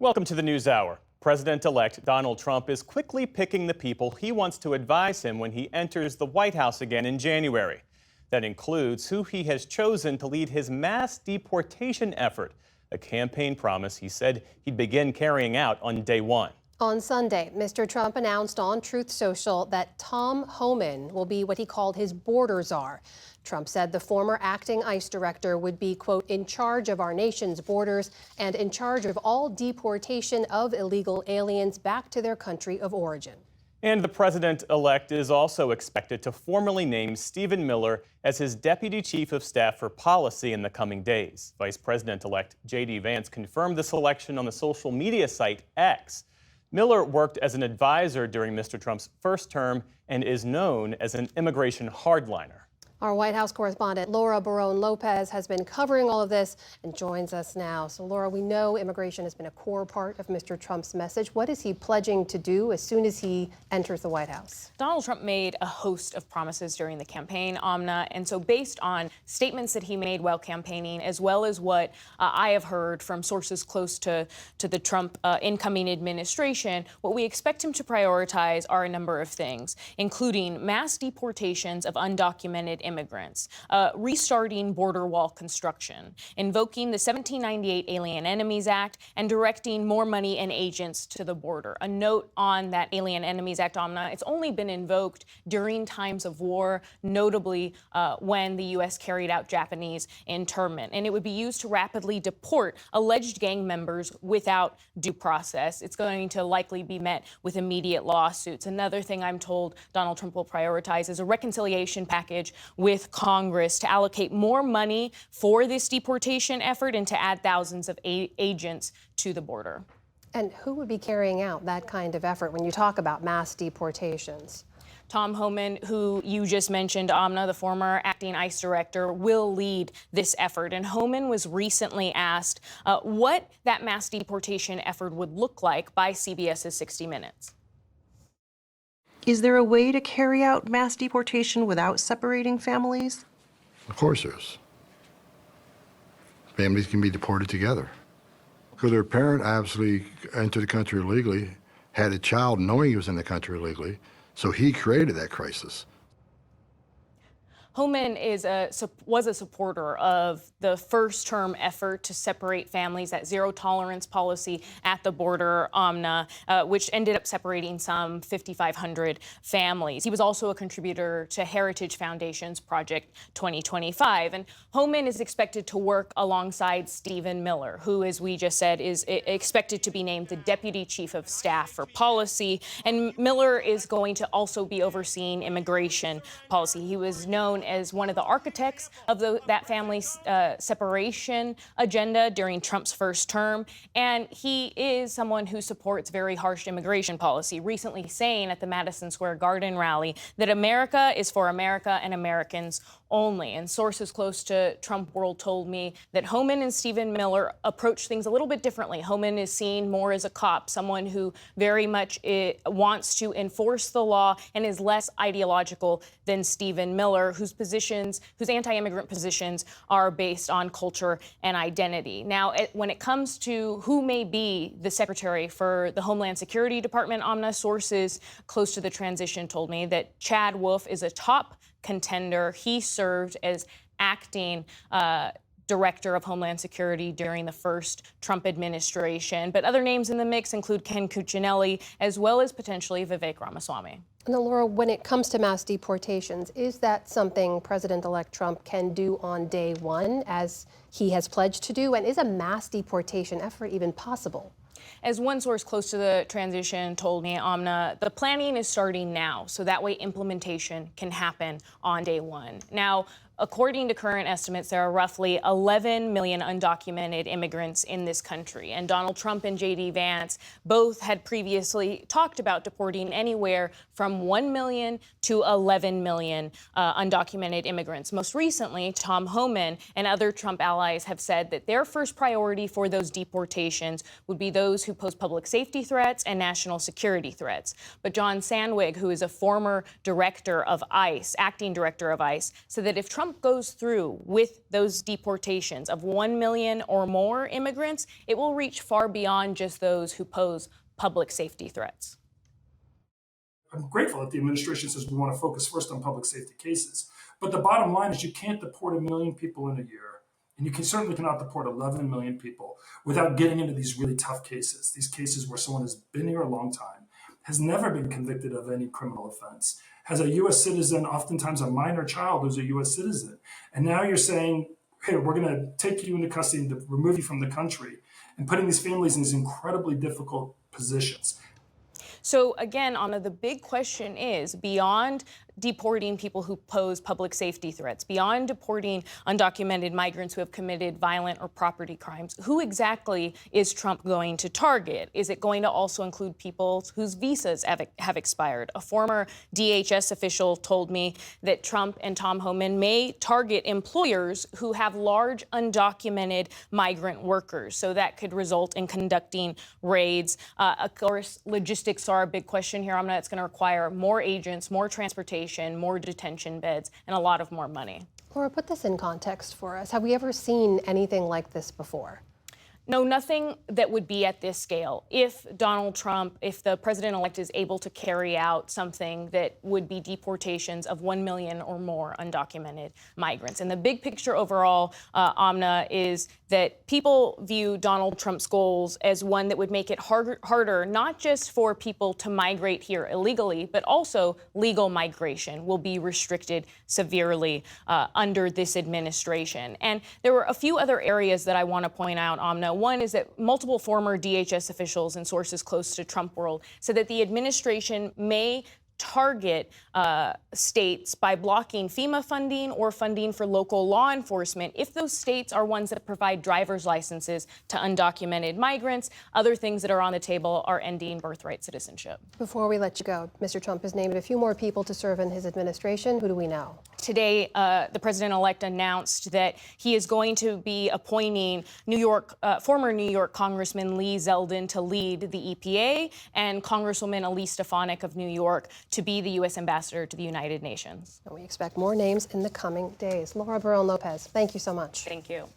Welcome to the NewsHour. President-elect Donald Trump is quickly picking the people he wants to advise him when he enters the White House again in January. That includes who he has chosen to lead his mass deportation effort, a campaign promise he said he'd begin carrying out on day one. On Sunday, Mr. Trump announced on Truth Social that Tom Homan will be what he called his border czar. Trump said the former acting ICE director would be, quote, in charge of our nation's borders and in charge of all deportation of illegal aliens back to their country of origin. And the president-elect is also expected to formally name Stephen Miller as his deputy chief of staff for policy in the coming days. Vice President-elect J.D. Vance confirmed the selection on the social media site X. Miller worked as an advisor during Mr. Trump's first term and is known as an immigration hardliner. Our White House correspondent Laura Barone-Lopez has been covering all of this and joins us now. So, Laura, we know immigration has been a core part of Mr. Trump's message. What is he pledging to do as soon as he enters the White House? Donald Trump made a host of promises during the campaign, Amna, and so based on statements that he made while campaigning, as well as what I have heard from sources close to the Trump incoming administration, what we expect him to prioritize are a number of things, including mass deportations of undocumented immigrants, restarting border wall construction, invoking the 1798 Alien Enemies Act, and directing more money and agents to the border. A note on that Alien Enemies Act, Amna, it's only been invoked during times of war, notably when the U.S. carried out Japanese internment, and it would be used to rapidly deport alleged gang members without due process. It's going to likely be met with immediate lawsuits. Another thing I'm told Donald Trump will prioritize is a reconciliation package with Congress to allocate more money for this deportation effort and to add thousands of agents to the border. And who would be carrying out that kind of effort when you talk about mass deportations? Tom Homan, who you just mentioned, Amna, the former acting ICE director, will lead this effort. And Homan was recently asked what that mass deportation effort would look like by CBS's 60 Minutes. Is there a way to carry out mass deportation without separating families? Of course there is. Families can be deported together. Because their parent obviously entered the country illegally, had a child knowing he was in the country illegally, so he created that crisis. Homan was a supporter of the first-term effort to separate families, that zero-tolerance policy at the border, Amna, which ended up separating some 5,500 families. He was also a contributor to Heritage Foundation's Project 2025. And Homan is expected to work alongside Stephen Miller, who, as we just said, is expected to be named the Deputy Chief of Staff for Policy. And Miller is going to also be overseeing immigration policy. He was known as one of the architects of that family separation agenda during Trump's first term. And he is someone who supports very harsh immigration policy, recently saying at the Madison Square Garden rally that America is for America and Americans only. And sources close to Trump world told me that Homan and Stephen Miller approach things a little bit differently. Homan is seen more as a cop, someone who very much wants to enforce the law and is less ideological than Stephen Miller, whose anti-immigrant positions are based on culture and identity. Now, when it comes to who may be the secretary for the Homeland Security Department, Amna, sources close to the transition told me that Chad Wolf is a top contender. He served as acting Director of Homeland Security during the first Trump administration. But other names in the mix include Ken Cuccinelli, as well as potentially Vivek Ramaswamy. Now, Laura, when it comes to mass deportations, is that something President-elect Trump can do on day one, as he has pledged to do? And is a mass deportation effort even possible? As one source close to the transition told me, Amna, the planning is starting now, so that way implementation can happen on day one. Now, according to current estimates, there are roughly 11 million undocumented immigrants in this country. And Donald Trump and J.D. Vance both had previously talked about deporting anywhere from 1 million to 11 million undocumented immigrants. Most recently, Tom Homan and other Trump allies have said that their first priority for those deportations would be those who pose public safety threats and national security threats. But John Sandwig, who is a former director of ICE, acting director of ICE, said that if Trump Trump goes through with those deportations of 1 million or more immigrants, it will reach far beyond just those who pose public safety threats. I'm grateful that the administration says we want to focus first on public safety cases. But the bottom line is you can't deport 1 million people in a year, and you certainly cannot deport 11 million people without getting into these really tough cases, these cases where someone has been here a long time, has never been convicted of any criminal offense, has a U.S. citizen, oftentimes a minor child who's a U.S. citizen. And now you're saying, hey, we're going to take you into custody and remove you from the country, and putting these families in these incredibly difficult positions. So again, Anna, the big question is, beyond deporting people who pose public safety threats, beyond deporting undocumented migrants who have committed violent or property crimes, who exactly is Trump going to target? Is it going to also include people whose visas have expired? A former DHS official told me that Trump and Tom Homan may target employers who have large undocumented migrant workers. So that could result in conducting raids. Of course, logistics are a big question here. It's going to require more agents, more transportation, more detention beds, and a lot of more money. Laura, put this in context for us. Have we ever seen anything like this before? No, nothing that would be at this scale. If Donald Trump, if the president-elect is able to carry out something that would be deportations of 1 million or more undocumented migrants. And the big picture overall, Amna, is that people view Donald Trump's goals as one that would make it harder, not just for people to migrate here illegally, but also legal migration will be restricted severely under this administration. And there were a few other areas that I want to point out, Amna. One is that multiple former DHS officials and sources close to Trump world said that the administration may target states by blocking FEMA funding or funding for local law enforcement if those states are ones that provide driver's licenses to undocumented migrants. Other things that are on the table are ending birthright citizenship. Before we let you go, Mr. Trump has named a few more people to serve in his administration. Who do we know? Today, the president-elect announced that he is going to be appointing former New York Congressman Lee Zeldin to lead the EPA and Congresswoman Elise Stefanik of New York to be the U.S. ambassador to the United Nations. And we expect more names in the coming days. Laura Barone Lopez, thank you so much. Thank you.